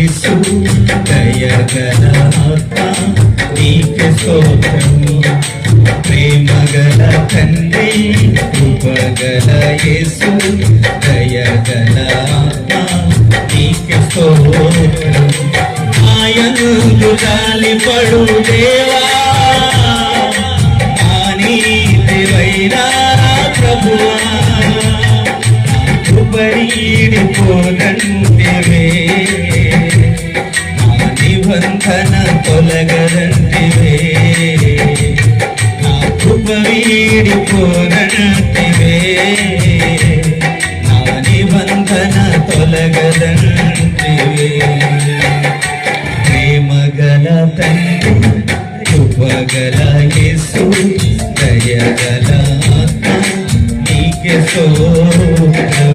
యేసు దయగల ఆత్మ నీకే స్తోత్రం ప్రేమగల తండ్రి కృపగల యేసు దయగల ఆత్మ నీకే స్తోత్రం ఆయను జాలిపడు దేవా నీతివైనా ప్రభువా కృపరీడిపోదంటివే నా నిబంధన తొలగదంటివే నా కృప వీడిపోదంటివే నా నిబంధన తొలగదంటివే ప్రేమగల తండ్రి కృపగల యేసు దయగల ఆత్మ నీకే స్తోత్రం